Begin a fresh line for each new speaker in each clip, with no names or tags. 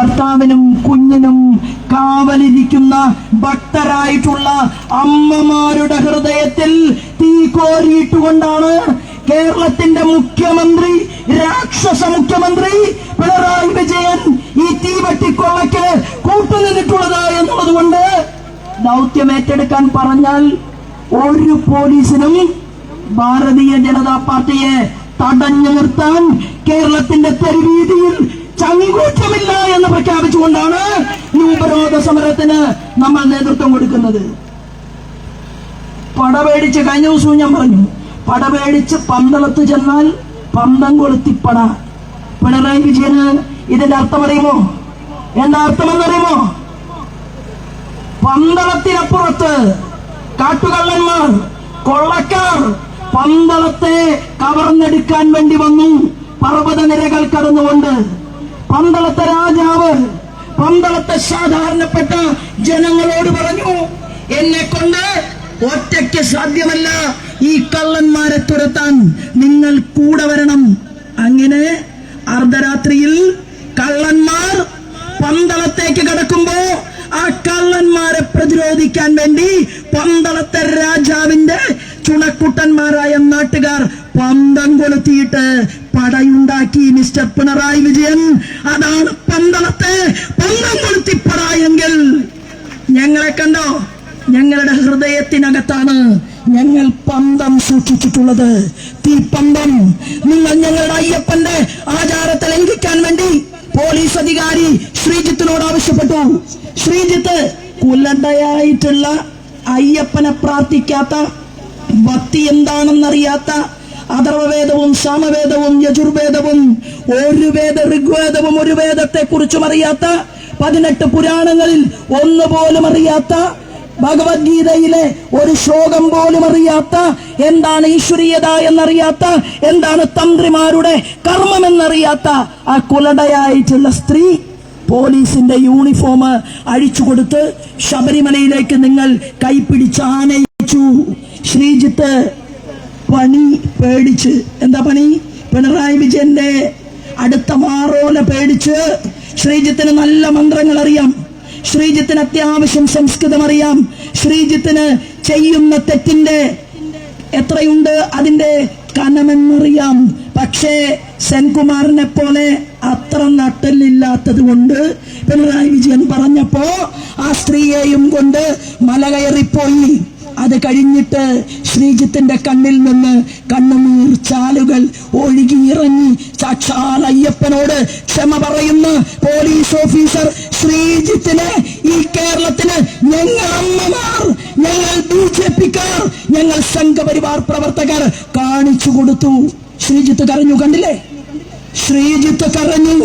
ഭർത്താവിനും കുഞ്ഞിനും കാവലിരിക്കുന്ന ഭക്തരായിട്ടുള്ള അമ്മമാരുടെ ഹൃദയത്തിൽ തീ കോരിയിട്ടുകൊണ്ടാണ് കേരളത്തിന്റെ മുഖ്യമന്ത്രി, രാക്ഷസ മുഖ്യമന്ത്രി പിണറായി വിജയൻ ഈ തീവട്ടിക്കൊള്ളയ്ക്ക് കൂട്ടുനിന്നിട്ടുള്ളത് എന്നുള്ളത് കൊണ്ട് ദൗത്യം ഏറ്റെടുക്കാൻ പറഞ്ഞാൽ ഒരു പോലീസിനും ഭാരതീയ ജനതാ പാർട്ടിയെ തടഞ്ഞു നിർത്താൻ കേരളത്തിന്റെ തെരുവീതിയിൽ ചങ്കൂറ്റമില്ല എന്ന് പ്രഖ്യാപിച്ചുകൊണ്ടാണ് ഈ ഉപരോധ സമരത്തിന് നമ്മൾ നേതൃത്വം കൊടുക്കുന്നത്. പടപേടിച്ച് കഴിഞ്ഞ ദിവസവും ഞാൻ പറഞ്ഞു, പടപേടിച്ച് പന്തളത്ത് ചെന്നാൽ പന്തം കൊളുത്തിപ്പട. പിണറായി വിജയന് ഇതിന്റെ അർത്ഥം അറിയുമോ? എന്താ അർത്ഥമെന്നറിയുമോ? പന്തളത്തിനപ്പുറത്ത് കാട്ടുകള്ളന്മാർ, കൊള്ളക്കാർ പന്തളത്തെ കവർന്നെടുക്കാൻ വേണ്ടി വന്നു. പർവ്വത നിരകൾ കടന്നുകൊണ്ട് പന്തളത്തെ രാജാവ് പന്തളത്തെ സാധാരണപ്പെട്ട ജനങ്ങളോട് പറഞ്ഞു, എന്നെ കൊണ്ട് ഒറ്റയ്ക്ക് സാധ്യമല്ല ഈ കള്ളന്മാരെ തുരത്താൻ, നിങ്ങൾ കൂടെ വരണം. അങ്ങനെ അർദ്ധരാത്രിയിൽ കള്ളന്മാർ പന്തളത്തേക്ക് കടക്കുമ്പോ ആ കള്ളന്മാരെ പ്രതിരോധിക്കാൻ വേണ്ടി പന്തളത്തെ രാജാവിന്റെ ചുണക്കുട്ടന്മാരായ നാട്ടുകാർ പന്തം കൊളുത്തിയിട്ട് പടയുണ്ടാക്കി. മിസ്റ്റർ പിണറായി വിജയൻ, അതാണ് പന്തളത്തെ പന്തം കൊളുത്തിപ്പട എങ്കിൽ ഞങ്ങളെ കണ്ടോ? ഞങ്ങളുടെ ഹൃദയത്തിനകത്താണ് ഞങ്ങൾ പന്തം സൂക്ഷിച്ചിട്ടുള്ളത്, തീപ്പന്തം. നിങ്ങൾ ഞങ്ങളുടെ അയ്യപ്പന്റെ ആചാരത്തെ ലംഘിക്കാൻ വേണ്ടി പോലീസ് അധികാരി ശ്രീജിത്തിനോട് ആവശ്യപ്പെട്ടു. ശ്രീജിത്ത് കുലടയായിട്ടുള്ള അയ്യപ്പനെ പ്രാർത്ഥിക്കാത്ത, ഭക്തി എന്താണെന്നറിയാത്ത, അഥർവവേദവും സാമവേദവും യജുർവേദവും ഒരു വേദ ഋഗ്വേദവും ഒരു വേദത്തെ കുറിച്ചും അറിയാത്ത, 18 പുരാണങ്ങളിൽ ഒന്നുപോലും അറിയാത്ത, ഭഗവത്ഗീതയിലെ ഒരു ശ്ലോകം പോലും അറിയാത്ത, എന്താണ് ഈശ്വരീയത എന്നറിയാത്ത, എന്താണ് തന്ത്രിമാരുടെ കർമ്മം എന്നറിയാത്ത ആ കുലടയായിട്ടുള്ള സ്ത്രീ പോലീസിന്റെ യൂണിഫോം അഴിച്ചുകൊടുത്ത് ശബരിമലയിലേക്ക് നിങ്ങൾ കൈപ്പിടിച്ച് ആനയിച്ചു. ശ്രീജിത്ത് പണി പേടിച്ച്, എന്താ പണി? പിണറായി വിജയന്റെ അടുത്ത മാറോല പേടിച്ച്. ശ്രീജിത്തിന് നല്ല മന്ത്രങ്ങൾ അറിയാം, ശ്രീജിത്തിന് അത്യാവശ്യം സംസ്കൃതം അറിയാം, ശ്രീജിത്തിന് ചെയ്യുന്ന തെറ്റിന്റെ എത്രയുണ്ട് അതിന്റെ കനമെന്നറിയാം. പക്ഷേ സെൻകുമാറിനെ പോലെ അത്ര നട്ടലില്ലാത്തത് കൊണ്ട് പിണറായി വിജയൻ പറഞ്ഞപ്പോ ആ സ്ത്രീയെയും കൊണ്ട് മല കയറിപ്പോയി. അത് കഴിഞ്ഞിട്ട് ശ്രീജിത്തിന്റെ കണ്ണിൽ നിന്ന് കണ്ണുനീർ ചാലുകൾ ഒഴുകിയിറങ്ങി. സാക്ഷാൽ അയ്യപ്പനോട് ക്ഷമ പറയുന്ന പോലീസ് ഓഫീസർ ശ്രീജിത്തിനെ ഈ കേരളത്തിന് ഞങ്ങൾ അമ്മമാർ, ഞങ്ങൾ BJP-ക്കാർ, ഞങ്ങൾ സംഘപരിവാർ പ്രവർത്തകർ കാണിച്ചു കൊടുത്തു. ശ്രീജിത്ത് കരഞ്ഞു, കണ്ടില്ലേ? ശ്രീജിത്ത് കരഞ്ഞു.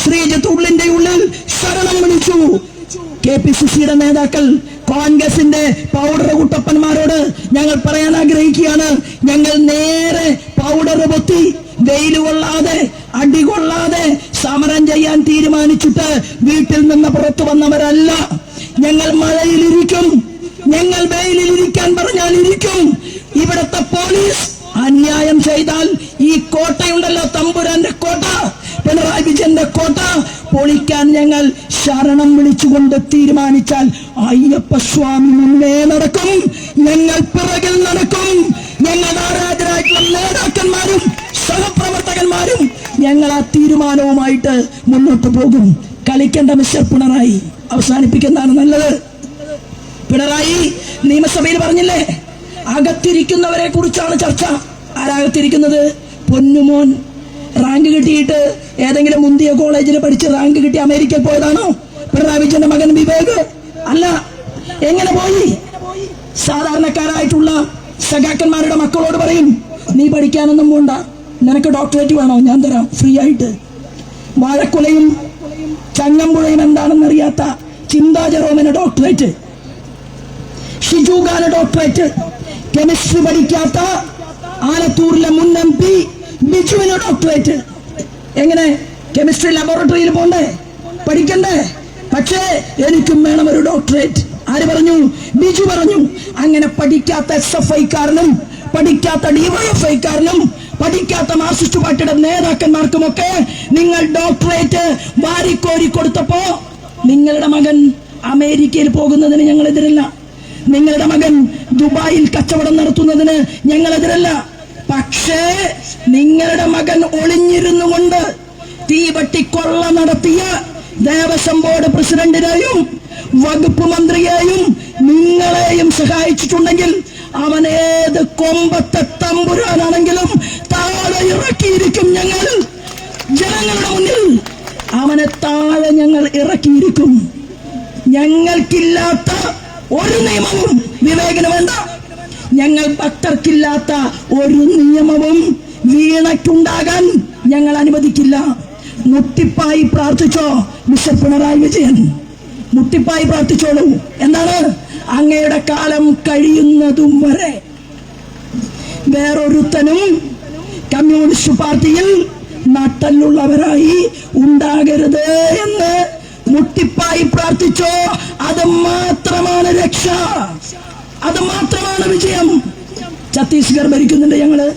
ശ്രീജിത്ത് ഉള്ളിന്റെ ഉള്ളിൽ ശരണം വിളിച്ചു. KPCC-യുടെ നേതാക്കൾ, കോൺഗ്രസിന്റെ പൗഡർ കുട്ടപ്പന്മാരോട് ഞങ്ങൾ പറയാൻ ആഗ്രഹിക്കുകയാണ്, ഞങ്ങൾ നേരെ പൗഡർ പൊത്തി വെയിൽ കൊള്ളാതെ അടികൊള്ളാതെ സമരം ചെയ്യാൻ തീരുമാനിച്ചിട്ട് വീട്ടിൽ നിന്ന് പുറത്തു വന്നവരല്ല. ഞങ്ങൾ മഴയിലിരിക്കും, ഞങ്ങൾ വെയിലിരിക്കാൻ പറഞ്ഞാൽ ഇരിക്കും. ഇവിടത്തെ പോലീസ് അന്യായം ചെയ്താൽ ഈ കോട്ടയുണ്ടല്ലോ, തമ്പുരാന്റെ കോട്ട, പിണറായി വിജയന്റെ കോട്ട പൊളിക്കാൻ ഞങ്ങൾ ശരണം വിളിച്ചുകൊണ്ട് തീരുമാനിച്ചാൽ അയ്യപ്പ സ്വാമി മുന്നേ നടക്കും, ഞങ്ങൾ പിറകിൽ നടക്കും. ഞങ്ങൾ ആരാധരായിട്ടുള്ള നേതാക്കന്മാരും സഹപ്രവർത്തകന്മാരും ഞങ്ങൾ ആ തീരുമാനവുമായിട്ട് മുന്നോട്ട് പോകും. കളിക്കേണ്ട മിസ്റ്റർ പിണറായി, അവസാനിപ്പിക്കുന്നതാണ് നല്ലത്. പിണറായി നിയമസഭയിൽ പറഞ്ഞില്ലേ, അകത്തിരിക്കുന്നവരെ കുറിച്ചാണ് ചർച്ച. ആരകത്തിരിക്കുന്നത്? പൊന്നുമോൻ റാങ്ക് കിട്ടിയിട്ട് ഏതെങ്കിലും മുന്തിയ കോളേജിൽ പഠിച്ച് റാങ്ക് കിട്ടി അമേരിക്കയിൽ പോയതാണോ പിണറായി വിജയന്റെ മകൻ വിവേക്? അല്ല. എങ്ങനെ പോയി? സാധാരണക്കാരായിട്ടുള്ള സഖാക്കന്മാരുടെ മക്കളോട് പറയും, നീ പഠിക്കാനൊന്നും പോണ്ട, നിനക്ക് ഡോക്ടറേറ്റ് വേണോ? ഞാൻ തരാം ഫ്രീ ആയിട്ട്. വാഴക്കുലയും ചങ്ങമ്പുഴയും എന്താണെന്നറിയാത്ത ചിന്താ ജെറോമിന് ഡോക്ടറേറ്റ്, ഷിജു ഖാന് ഡോക്ടറേറ്റ്, കെമിസ്ട്രി പഠിക്കാത്ത ആലത്തൂരിലെ മുൻ MP ബിജുവിന് ഡോക്ടറേറ്റ്. എങ്ങനെ? കെമിസ്ട്രി ലബോറട്ടറിയിൽ പോണ്ടേ, പഠിക്കണ്ടേ? പക്ഷേ എനിക്കും വേണം ഒരു ഡോക്ടറേറ്റ്. ആര് പറഞ്ഞു? ബിജു പറഞ്ഞു. അങ്ങനെ പഠിക്കാത്ത SFI-ക്കാരനും പഠിക്കാത്ത DYFI-ക്കാരനും പഠിക്കാത്ത മാർക്സിസ്റ്റ് പാർട്ടിയുടെ നേതാക്കന്മാർക്കുമൊക്കെ നിങ്ങൾ ഡോക്ടറേറ്റ് വാരിക്കോരി കൊടുത്തപ്പോ നിങ്ങളുടെ മകൻ അമേരിക്കയിൽ പോകുന്നതിന് ഞങ്ങൾ എതിരല്ല, നിങ്ങളുടെ മകൻ ദുബായിൽ കച്ചവടം നടത്തുന്നതിന് ഞങ്ങൾ എതിരല്ല. പക്ഷേ നിങ്ങളുടെ മകൻ ഒളിഞ്ഞിരുന്നു കൊണ്ട് തീവട്ടിക്കൊള്ള നടത്തിയ ദേവസ്വം ബോർഡ് പ്രസിഡന്റിനെയും വകുപ്പ് മന്ത്രിയെയും നിങ്ങളെയും സഹായിച്ചിട്ടുണ്ടെങ്കിൽ അവൻ ഏത് കൊമ്പത്തെ തമ്പുരാനാണെങ്കിലും താഴെ ഇറക്കിയിരിക്കും. ഞങ്ങൾ ജനങ്ങളുടെ മുന്നിൽ അവനെ താഴെ ഞങ്ങൾ ഇറക്കിയിരിക്കും. ഞങ്ങൾക്കില്ലാത്ത ഒരു നിയമവും വിവേകന് വേണ്ട, ഞങ്ങൾ ഭക്തർക്കില്ലാത്ത ഒരു നിയമവും വീണയ്ക്കുണ്ടാകാൻ ഞങ്ങൾ അനുവദിക്കില്ല. മുട്ടിപ്പായി പ്രാർത്ഥിച്ചോ മിസ്റ്റർ പിണറായി വിജയൻ, മുട്ടിപ്പായി പ്രാർത്ഥിച്ചോളൂ. എന്താണ്? അങ്ങയുടെ കാലം കഴിയുന്നതും വരെ വേറൊരുത്തനും കമ്മ്യൂണിസ്റ്റ് പാർട്ടിയിൽ നട്ടലുള്ളവരായി ഉണ്ടാകരുത് എന്ന് മുട്ടിപ്പായി പ്രാർത്ഥിച്ചോ. അത് മാത്രമാണ് രക്ഷ, അത് മാത്രമാണ് വിജയം. ഛത്തീസ്ഗഡ് ഭരിക്കുന്നുണ്ട് ഞങ്ങള്,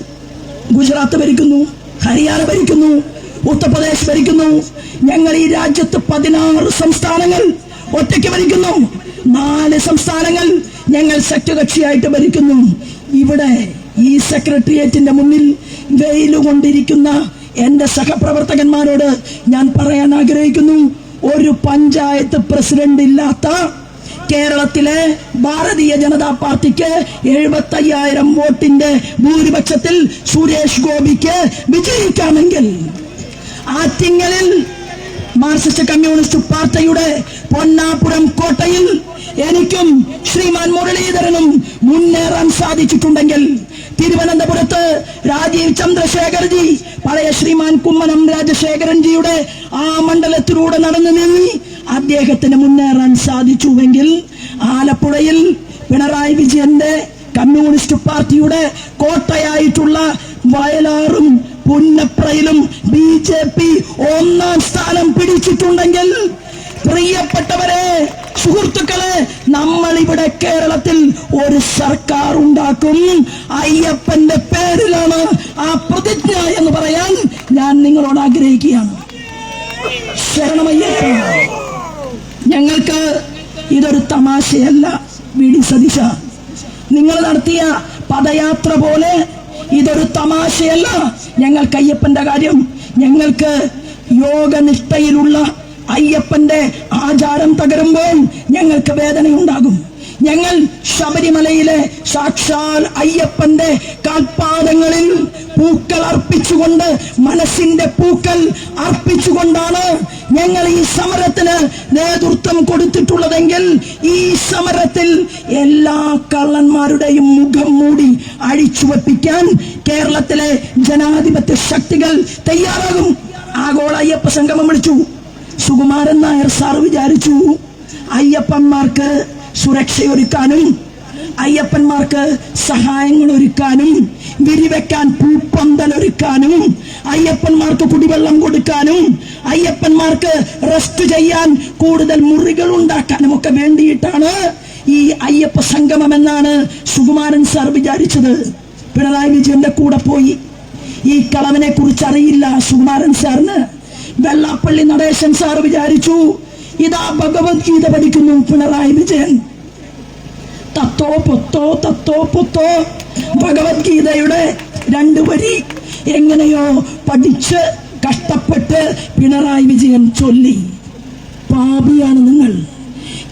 ഗുജറാത്ത് ഭരിക്കുന്നു, ഹരിയാന ഭരിക്കുന്നു, ഉത്തർപ്രദേശ് ഭരിക്കുന്നു. ഞങ്ങൾ ഈ രാജ്യത്ത് 16 സംസ്ഥാനങ്ങൾ ഒറ്റയ്ക്ക് ഭരിക്കുന്നു. 4 സംസ്ഥാനങ്ങൾ ഞങ്ങൾ സഖ്യകക്ഷിയായിട്ട് ഭരിക്കുന്നു. ഇവിടെ ഈ സെക്രട്ടേറിയറ്റിന്റെ മുന്നിൽ വെയിലുകൊണ്ടിരിക്കുന്ന എന്റെ സഹപ്രവർത്തകന്മാരോട് ഞാൻ പറയാൻ ആഗ്രഹിക്കുന്നു, ഒരു പഞ്ചായത്ത് പ്രസിഡന്റ് ഇല്ലാത്ത കേരളത്തിലെ ഭാരതീയ ജനതാ പാർട്ടിക്ക് 75,000 വോട്ടിന്റെ ഭൂരിപക്ഷത്തിൽ സുരേഷ് ഗോപിക്ക് വിജയിക്കാമെങ്കിൽ ആറ്റിങ്ങലിൽ മാർക്സിസ്റ്റ് കമ്മ്യൂണിസ്റ്റ് പാർട്ടിയുടെ പൊന്നാപുരം കോട്ടയിൽ എനിക്കും ശ്രീമാൻ മുരളീധരനും മുന്നേറാൻ സാധിച്ചിട്ടുണ്ടെങ്കിൽ തിരുവനന്തപുരത്ത് രാജീവ് ചന്ദ്രശേഖർജി പഴയ ശ്രീമാൻ കുമ്മനം രാജശേഖരൻജിയുടെ ആ മണ്ഡലത്തിലൂടെ നടന്നു നീങ്ങി അദ്ദേഹത്തിന് മുന്നേറാൻ സാധിച്ചുവെങ്കിൽ ആലപ്പുഴയിൽ പിണറായി വിജയന്റെ കമ്മ്യൂണിസ്റ്റ് പാർട്ടിയുടെ കോട്ടയായിട്ടുള്ള വയലാറും പുന്നപ്രയിലും BJP 1ാം സ്ഥാനം പിടിച്ചിട്ടുണ്ടെങ്കിൽ പ്രിയപ്പെട്ടവരെ, സുഹൃത്തുക്കളെ, നമ്മൾ ഇവിടെ കേരളത്തിൽ ഒരു സർക്കാർ ഉണ്ടാക്കും. അയ്യപ്പന്റെ പേരിലാണ് ആ പ്രതിജ്ഞ എന്ന് പറയാൻ ഞാൻ നിങ്ങളോട് ആഗ്രഹിക്കുകയാണ്. ശരണമയ്യപ്പ. ഞങ്ങൾക്ക് ഇതൊരു തമാശയല്ല. വി.ഡി. സതീശ, നിങ്ങൾ നടത്തിയ പദയാത്ര പോലെ ഇതൊരു തമാശയല്ല. ഞങ്ങൾക്ക് അയ്യപ്പന്റെ കാര്യം, ഞങ്ങൾക്ക് യോഗനിഷ്ഠയിലുള്ള അയ്യപ്പന്റെ ആചാരം തകരുമ്പോൾ ഞങ്ങൾക്ക് വേദനയുണ്ടാകും. ഞങ്ങൾ ശബരിമലയിലെ സാക്ഷാൽ അയ്യപ്പന്റെ കാൽപാദങ്ങളിൽ പൂക്കൾ അർപ്പിച്ചുകൊണ്ട്, മനസ്സിന്റെ പൂക്കൾ അർപ്പിച്ചുകൊണ്ടാണ് ഞങ്ങൾ ഈ സമരത്തിന് നേതൃത്വം കൊടുത്തിട്ടുള്ളതെങ്കിൽ ഈ സമരത്തിൽ എല്ലാ കള്ളന്മാരുടെയും മുഖം മൂടി അഴിച്ചുവെപ്പിക്കാൻ കേരളത്തിലെ ജനാധിപത്യ ശക്തികൾ തയ്യാറാകും. ആഗോള അയ്യപ്പ സംഗമം വിളിച്ചു. സുകുമാരൻ നായർ സാർ വിചാരിച്ചു അയ്യപ്പന്മാർക്ക് സുരക്ഷയൊരുക്കാനും അയ്യപ്പന്മാർക്ക് സഹായങ്ങൾ ഒരുക്കാനും വിരിവെക്കാൻ പൂപ്പന്തൽ ഒരുക്കാനും അയ്യപ്പന്മാർക്ക് കുടിവെള്ളം കൊടുക്കാനും അയ്യപ്പന്മാർക്ക് റെസ്റ്റ് ചെയ്യാൻ കൂടുതൽ മുറികൾ ഉണ്ടാക്കാനും ഒക്കെ വേണ്ടിയിട്ടാണ് ഈ അയ്യപ്പ സംഗമം എന്നാണ് സുകുമാരൻ സാർ വിചാരിച്ചത്. പിണറായി വിജയന്റെ കൂടെ പോയി. ഈ കളവിനെ കുറിച്ച് അറിയില്ല സുകുമാരൻ സാറിന്. വെള്ളാപ്പള്ളി നടേശൻ സാർ വിചാരിച്ചു ഇതാ ഭഗവത്ഗീത പഠിക്കുന്നു പിണറായി വിജയൻ. തത്തോ പൊത്തോ തത്തോ പൊത്തോ ഭഗവത്ഗീതയുടെ 2 വരി എങ്ങനെയോ പഠിച്ച് കഷ്ടപ്പെട്ട് പിണറായി വിജയൻ ചൊല്ലി. പാപിയാണ് നിങ്ങൾ.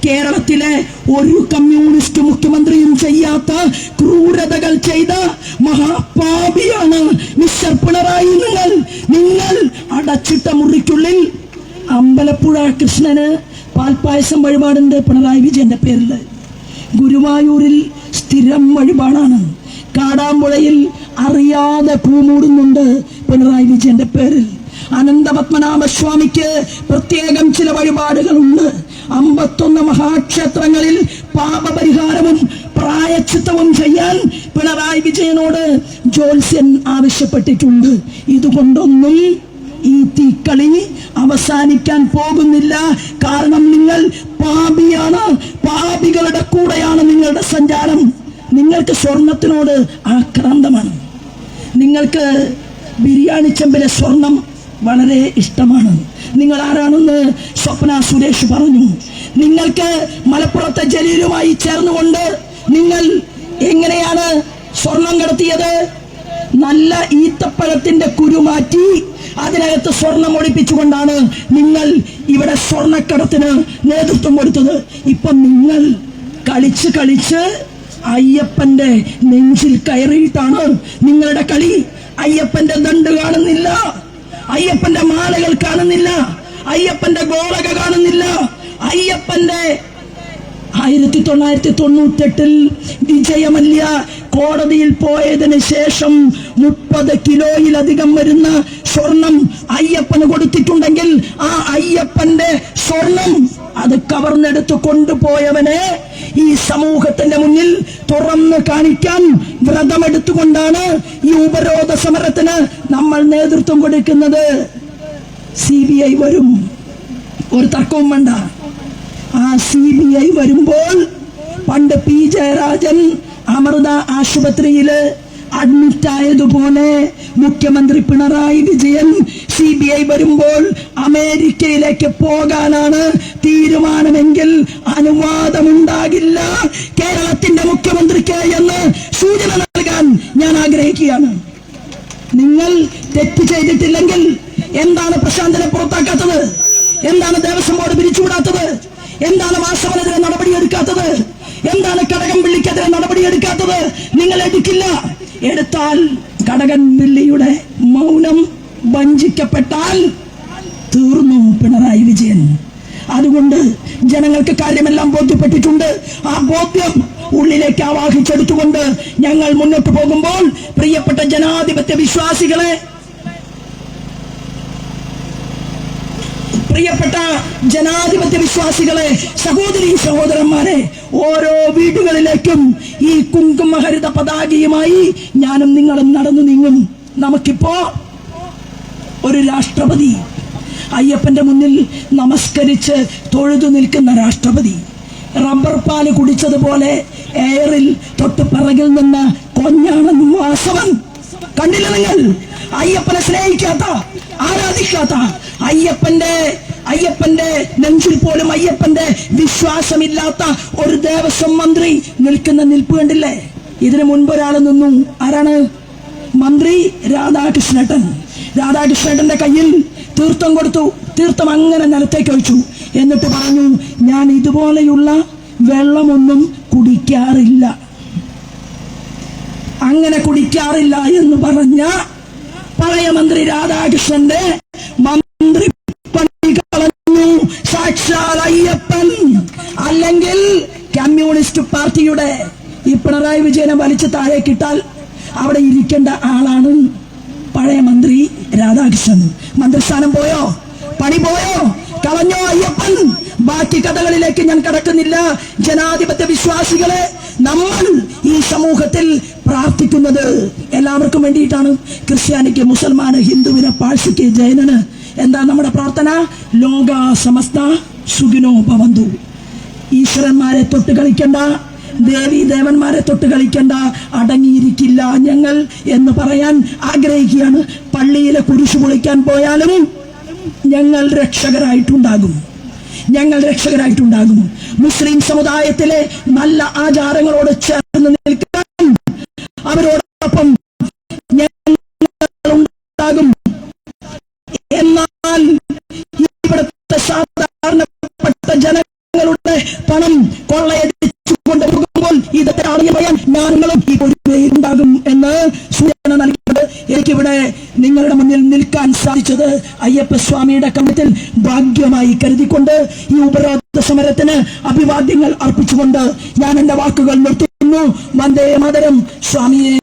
കേരളത്തിലെ ഒരു കമ്മ്യൂണിസ്റ്റ് മുഖ്യമന്ത്രിയും ചെയ്യാത്ത ക്രൂരതകൾ ചെയ്ത മഹാപാപിയാണ് മിസ്റ്റർ പിണറായി നിങ്ങൾ. നിങ്ങൾ അടച്ചിട്ട മുറിക്കുള്ളിൽ അമ്പലപ്പുഴ കൃഷ്ണന് പാൽപ്പായസം വഴിപാടുണ്ട് പിണറായി വിജയന്റെ പേരിൽ. ഗുരുവായൂരിൽ സ്ഥിരം വഴിപാടാണ്. കാടാമ്പുഴയിൽ അറിയാതെ പൂമൂടുന്നുണ്ട് പിണറായി വിജയന്റെ പേരിൽ. അനന്തപത്മനാഭസ്വാമിക്ക് പ്രത്യേകം ചില വഴിപാടുകളുണ്ട്. 51 മഹാക്ഷേത്രങ്ങളിൽ പാപപരിഹാരവും പ്രായശ്ചിത്തവും ചെയ്യാൻ പിണറായി വിജയനോട് ജ്യോത്സ്യൻ ആവശ്യപ്പെട്ടിട്ടുണ്ട്. ഇതുകൊണ്ടൊന്നും ഈ തീക്കളി അവസാനിക്കാൻ പോകുന്നില്ല. കാരണം നിങ്ങൾ പാപിയാണ്. പാപികളുടെ കൂടെയാണ് നിങ്ങളുടെ സഞ്ചാരം. നിങ്ങൾക്ക് സ്വർണത്തിനോട് ആക്രാന്തമാണ്. നിങ്ങൾക്ക് ബിരിയാണി ചെമ്പിലെ സ്വർണം വളരെ ഇഷ്ടമാണ്. നിങ്ങൾ ആരാണെന്ന് സ്വപ്ന സുരേഷ് പറഞ്ഞു. നിങ്ങൾക്ക് മലപ്പുറത്തെ ജലീലുമായി ചേർന്നുകൊണ്ട് നിങ്ങൾ എങ്ങനെയാണ് സ്വർണം കടത്തിയത്? നല്ല ഈത്തപ്പഴത്തിന്റെ കുരു മാറ്റി അതിനകത്ത് സ്വർണം ഒളിപ്പിച്ചുകൊണ്ടാണ് നിങ്ങൾ ഇവിടെ സ്വർണ്ണക്കടത്തിന് നേതൃത്വം കൊടുത്തത്. ഇപ്പൊ നിങ്ങൾ കളിച്ച് കളിച്ച് അയ്യപ്പന്റെ നെഞ്ചിൽ കയറിയിട്ടാണ് നിങ്ങളുടെ കളി. അയ്യപ്പന്റെ ദണ്ട് കാണുന്നില്ല, അയ്യപ്പന്റെ മാലകൾ കാണുന്നില്ല, അയ്യപ്പന്റെ ഗോളക കാണുന്നില്ല. അയ്യപ്പന്റെ 1998 വിജയമല്യ കോടതിയിൽ പോയതിനു ശേഷം 30 കിലോയിലധികം വരുന്ന സ്വർണം അയ്യപ്പന് കൊടുത്തിട്ടുണ്ടെങ്കിൽ ആ അയ്യപ്പന്റെ സ്വർണം അത് കവർന്നെടുത്ത് കൊണ്ടുപോയവനെ ഈ സമൂഹത്തിന്റെ മുന്നിൽ തുറന്നു കാണിക്കാൻ വ്രതമെടുത്തുകൊണ്ടാണ് ഈ ഉപരോധ സമരത്തിന് നമ്മൾ നേതൃത്വം കൊടുക്കുന്നത്. CBI വരും, ഒരു തർക്കവും വേണ്ട. ആ CBI വരുമ്പോൾ പണ്ട് P ജയരാജൻ അമൃത ആശുപത്രിയില് അഡ്മിറ്റ് ആയതുപോലെ മുഖ്യമന്ത്രി പിണറായി വിജയൻ CBI വരുമ്പോൾ അമേരിക്കയിലേക്ക് പോകാനാണ് തീരുമാനമെങ്കിൽ അനുവാദമുണ്ടാകില്ല കേരളത്തിന്റെ മുഖ്യമന്ത്രിക്ക് എന്ന് സൂചന നൽകാൻ ഞാൻ ആഗ്രഹിക്കുകയാണ്. നിങ്ങൾ തെറ്റ് ചെയ്തിട്ടില്ലെങ്കിൽ എന്താണ് പ്രശാന്തനെ പുറത്താക്കാത്തത്? എന്താണ് ദേവസ്വം ബോർഡ് പിരിച്ചുവിടാത്തത്? എന്താണ് വാസവനെതിരെ നടപടിയെടുക്കാത്തത്? എന്താണ് കടകംപള്ളിക്കെതിരെ നടപടിയെടുക്കാത്തത്? നിങ്ങൾ എടുക്കില്ല. എടുത്താൽ കടകംപള്ളിയുടെ മൗനം വഞ്ചിക്കപ്പെട്ടാൽ തീർന്നു പിണറായി വിജയൻ. അതുകൊണ്ട് ജനങ്ങൾക്ക് കാര്യമെല്ലാം ബോധ്യപ്പെട്ടിട്ടുണ്ട്. ആ ബോധ്യം ഉള്ളിലേക്ക് ആവാഹിച്ചെടുത്തുകൊണ്ട് ഞങ്ങൾ മുന്നോട്ട് പോകുമ്പോൾ പ്രിയപ്പെട്ട ജനാധിപത്യ വിശ്വാസികളെ, സഹോദരീ സഹോദരന്മാരെ, ഓരോ വീടുകളിലേക്കും ഈ കുങ്കുമഹരിത പതാകയുമായി ഞാനും നിങ്ങളും നടന്നു നീങ്ങും. നമുക്കിപ്പോ ഒരു രാഷ്ട്രപതി, അയ്യപ്പന്റെ മുന്നിൽ നമസ്കരിച്ച് തൊഴുതു നിൽക്കുന്ന രാഷ്ട്രപതി, റബ്ബർ പാല് കുടിച്ചതുപോലെ എയറിൽ തൊട്ട് പിറകിൽ നിന്ന് കൊഞ്ഞാണെന്ന് വാസവൻ. കണ്ടില്ല നിങ്ങൾ? അയ്യപ്പനെ സ്നേഹിക്കാത്ത, ആരാധിക്കാത്ത, അയ്യപ്പന്റെ നെഞ്ചിൽ പോലും അയ്യപ്പന്റെ വിശ്വാസമില്ലാത്ത ഒരു ദേവസ്വം മന്ത്രി നിൽക്കുന്ന നിൽപ്പ് കണ്ടില്ലേ? ഇതിനു മുൻപ് ഒരാൾ നിന്നു. ആരാണ്? മന്ത്രി രാധാകൃഷ്ണേട്ടന്റെ കയ്യിൽ തീർത്ഥം കൊടുത്തു. തീർത്ഥം അങ്ങനെ നിലത്തേക്ക് ഒഴിച്ചു. എന്നിട്ട് പറഞ്ഞു, ഞാൻ ഇതുപോലെയുള്ള വെള്ളമൊന്നും കുടിക്കാറില്ല. അങ്ങനെ കുടിക്കാറില്ല എന്ന് പറഞ്ഞ പഴയ മന്ത്രി രാധാകൃഷ്ണന്റെ മന്ത്രി പണി കളഞ്ഞു സാക്ഷാൽ അയ്യപ്പൻ. അല്ലെങ്കിൽ കമ്മ്യൂണിസ്റ്റ് പാർട്ടിയുടെ ഈ പിണറായി വിജയനെ വലിച്ചു താഴേക്കിട്ടാൽ അവിടെ ഇരിക്കേണ്ട ആളാണ് പഴയ മന്ത്രി രാധാകൃഷ്ണൻ. മന്ത്രിസ്ഥാനം പോയോ? പണി പോയോ? കളഞ്ഞോ അയ്യപ്പൻ? ബാക്കി കഥകളിലേക്ക് ഞാൻ കടക്കുന്നില്ല. ജനാധിപത്യ വിശ്വാസികളെ, നമ്മൾ ഈ സമൂഹത്തിൽ പ്രാർത്ഥിക്കുന്നത് എല്ലാവർക്കും വേണ്ടിയിട്ടാണ്. ക്രിസ്ത്യാനിക്ക്, മുസൽമാന്, ഹിന്ദുവിന്, പാഴ്സിക്ക്, ജൈനന് എന്താ നമ്മുടെ പ്രാർത്ഥന? ലോക സമസ്ത സുഖിനോ ഭവന്തു. ഈശ്വരന്മാരെ തൊട്ട് കളിക്കണ്ട, ദേവി ദേവന്മാരെ തൊട്ട് കളിക്കണ്ട, അടങ്ങിയിരിക്കില്ല ഞങ്ങൾ എന്ന് പറയാൻ ആഗ്രഹിക്കുകയാണ്. പള്ളിയിലെ കുരിശു പൊളിക്കാൻ പോയാലും ഞങ്ങൾ രക്ഷകരായിട്ടുണ്ടാകും. മുസ്ലിം സമുദായത്തിലെ നല്ല ആചാരങ്ങളോട് ചേർന്ന് നിൽക്കാൻ അവരോടൊപ്പം ഞങ്ങളുണ്ടാകും. എന്നാൽ ഇവിടുത്തെ സാധാരണപ്പെട്ട ജനങ്ങളുടെ പണം കൊള്ളയടിച്ചു കൊണ്ടുപോകുമ്പോൾ ഇതൊക്കെ അറിയാൻ ഞാനും ഈ ഉണ്ടാകും എന്ന് സൂചന നൽകിയത്. എനിക്കിവിടെ നിങ്ങളുടെ മുന്നിൽ നിൽക്കാൻ സാധിച്ചത് അയ്യപ്പസ്വാമിയുടെ കമ്മിറ്റിൽ ഭാഗ്യമായി കരുതിക്കൊണ്ട് ഈ ഉപരോധ സമരത്തിന് അഭിവാദ്യങ്ങൾ അർപ്പിച്ചുകൊണ്ട് ഞാൻ എന്റെ വാക്കുകൾ നിർത്തുന്നു. വന്ദേ മാതരം. സ്വാമിയെ